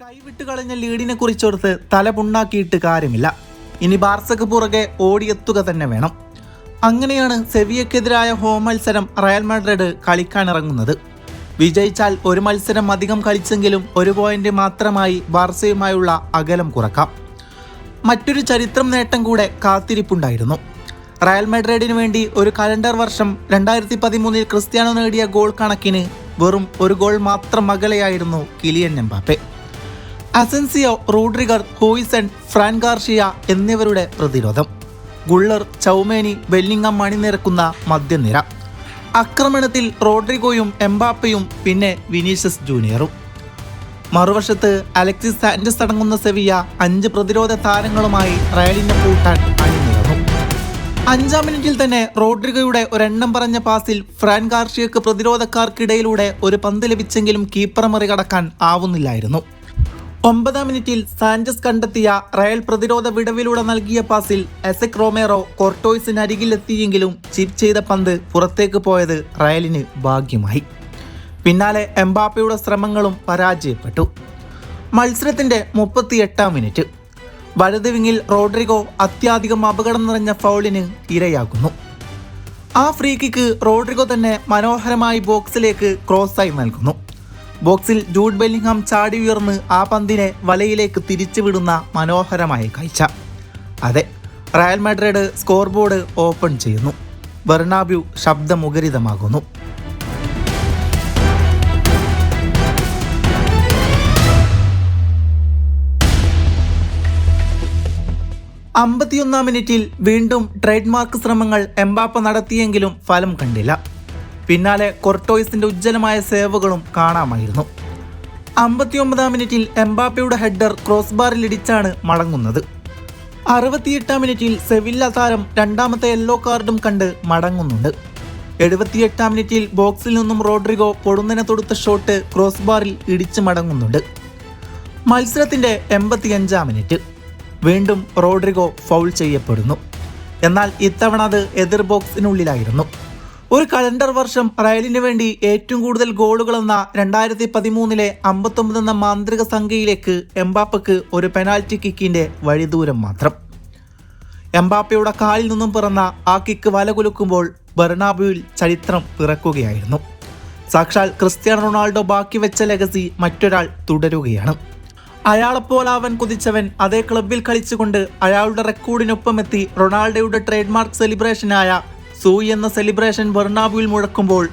കൈവിട്ട് കളഞ്ഞ ലീഡിനെ കുറിച്ചോർത്ത് തല പുണ്ണാക്കിയിട്ട് കാര്യമില്ല. ഇനി ബാർസക്ക് പുറകെ ഓടിയെത്തുക തന്നെ വേണം. അങ്ങനെയാണ് സെവിയക്കെതിരായ ഹോം മത്സരം റയൽ മാഡ്രിഡ് കളിക്കാനിറങ്ങുന്നത്. വിജയിച്ചാൽ ഒരു മത്സരം അധികം കളിച്ചെങ്കിലും ഒരു പോയിന്റ് മാത്രമായി ബാർസയുമായുള്ള അകലം കുറക്കാം. മറ്റൊരു ചരിത്രം നേട്ടം കൂടെ കാത്തിരിപ്പുണ്ടായിരുന്നു. റയൽ മാഡ്രിഡിന് വേണ്ടി ഒരു കലണ്ടർ വർഷം 2013 ക്രിസ്ത്യാനോ നേടിയ ഗോൾ കണക്കിന് വെറും ഒരു ഗോൾ മാത്രം അകലെയായിരുന്നു Kylian Mbappe. Asensio, Rodrygo, Huijsen, Fran Garcia എന്നിവരുടെ പ്രതിരോധം, ഗുള്ളർ, ചൗമേനി, ബെല്ലിംഗം അണിനിരക്കുന്ന മധ്യനിര, ആക്രമണത്തിൽ റോഡ്രിഗോയും എംബാപ്പയും പിന്നെ വിനീഷ്യസ് ജൂനിയറും. മറുവശത്ത് അലക്സിസ് സാഞ്ചസ് അടങ്ങുന്ന സെവിയ 5 പ്രതിരോധ താരങ്ങളുമായി റയലിനെ പൂട്ടാൻ അണിനിരന്നു. 5-ാം മിനിറ്റിൽ തന്നെ റോഡ്രിഗോയുടെ ഒരെണ്ണം പറഞ്ഞ പാസിൽ ഫ്രാൻ ഗാർഷിയക്ക് പ്രതിരോധക്കാർക്കിടയിലൂടെ ഒരു പന്ത് ലഭിച്ചെങ്കിലും കീപ്പറെ മറികടക്കാൻ ആവുന്നില്ലായിരുന്നു. 9-ാം മിനിറ്റിൽ സാഞ്ചസ് കണ്ടെത്തിയ റയൽ പ്രതിരോധ വിടവിലൂടെ നൽകിയ പാസിൽ എസെക് റൊമേറോ കോർട്ടോയ്സിന് അരികിലെത്തിയെങ്കിലും ചിപ്പ് ചെയ്ത പന്ത് പുറത്തേക്ക് പോയത് റയലിന് ഭാഗ്യമായി. പിന്നാലെ എംബാപ്പയുടെ ശ്രമങ്ങളും പരാജയപ്പെട്ടു. മത്സരത്തിന്റെ 38-ാം മിനിറ്റ് വലത് വിങ്ങിൽ റോഡ്രിഗോ അത്യാധികം അപകടം നിറഞ്ഞ ഫൗളിന് ഇരയാകുന്നു. ആ ഫ്രീ കിക്ക് റോഡ്രിഗോ തന്നെ മനോഹരമായി ബോക്സിലേക്ക് ക്രോസായി നൽകുന്നു. ബോക്സിൽ ജൂഡ് ബെല്ലിംഗ്ഹാം ചാടി ഉയർന്ന് ആ പന്തിനെ വലയിലേക്ക് തിരിച്ചുവിടുന്ന മനോഹരമായ കാഴ്ച. അതെ, Real Madrid score board open ചെയ്യുന്നു. ബെർണാബ്യൂ ശബ്ദമുഖരിതമാകുന്നു. അമ്പത്തിയൊന്നാം മിനിറ്റിൽ വീണ്ടും ട്രേഡ് മാർക്ക് ശ്രമങ്ങൾ എംബാപ്പ നടത്തിയെങ്കിലും ഫലം കണ്ടില്ല. പിന്നാലെ കോർട്ടോയ്സിന്റെ ഉജ്ജ്വലമായ സേവുകളും കാണാമായിരുന്നു. 59-ാം മിനിറ്റിൽ എംബാപ്പയുടെ ഹെഡർ ക്രോസ് ബാറിൽ ഇടിച്ചാണ് മടങ്ങുന്നത്. 68-ാം മിനിറ്റിൽ സെവില്ല താരം 2ാമത്തെ യെല്ലോ കാർഡും കണ്ട് മടങ്ങുന്നുണ്ട്. 78-ാം മിനിറ്റിൽ ബോക്സിൽ നിന്നും റോഡ്രിഗോ പൊടുന്നനെ തൊടുത്ത ഷോട്ട് ക്രോസ് ബാറിൽ ഇടിച്ചു മടങ്ങുന്നുണ്ട്. മത്സരത്തിന്റെ 85-ാം മിനിറ്റ് വീണ്ടും റോഡ്രിഗോ ഫൗൾ ചെയ്യപ്പെടുന്നു. എന്നാൽ ഇത്തവണ അത് എതിർ ബോക്സിനുള്ളിലായിരുന്നു. ഒരു കലണ്ടർ വർഷം റയലിന് വേണ്ടി ഏറ്റവും കൂടുതൽ ഗോളുകളെന്ന 2013 59 എന്ന മാന്ത്രിക സംഖ്യയിലേക്ക് എംബാപ്പയ്ക്ക് ഒരു പെനാൽറ്റി കിക്കിന്റെ വഴിദൂരം മാത്രം. എംബാപ്പയുടെ കാലിൽ നിന്നും പിറന്ന ആ കിക്ക് വലകുലുക്കുമ്പോൾ ബെർണാബ്യൂവിൽ ചരിത്രം പിറക്കുകയായിരുന്നു. സാക്ഷാൽ ക്രിസ്ത്യാനോ റൊണാൾഡോ ബാക്കി വെച്ച ലെഗസി മറ്റൊരാൾ തുടരുകയാണ്. അയാളെപ്പോലാവാൻ കുതിച്ചവൻ അതേ ക്ലബിൽ കളിച്ചുകൊണ്ട് അയാളുടെ റെക്കോർഡിനൊപ്പം എത്തി റൊണാൾഡോയുടെ ട്രേഡ് മാർക്ക് സെലിബ്രേഷനായ സൂയി എന്ന സെലിബ്രേഷൻ ബെർണാബ്യൂവിൽ മുഴക്കുമ്പോൾ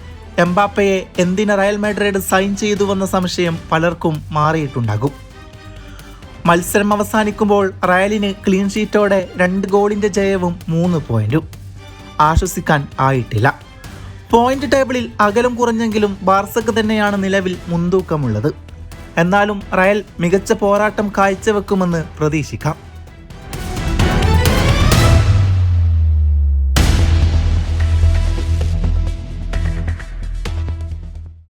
എംബാപ്പയെ എന്തിന് റയൽ മാഡ്രിഡ് സൈൻ ചെയ്തുവെന്ന സംശയം പലർക്കും മാറിയിട്ടുണ്ടാകും. മത്സരം അവസാനിക്കുമ്പോൾ റയലിന് ക്ലീൻ ഷീറ്റോടെ 2 ഗോളിന്റെ ജയവും 3 പോയിന്റും. ആശ്വസിക്കാൻ ആയിട്ടില്ല. പോയിന്റ് ടേബിളിൽ അകലം കുറഞ്ഞെങ്കിലും ബാർസക്ക് തന്നെയാണ് നിലവിൽ മുൻതൂക്കമുള്ളത്. എന്നാലും റയൽ മികച്ച പോരാട്ടം കാഴ്ചവെക്കുമെന്ന് പ്രതീക്ഷിക്കാം.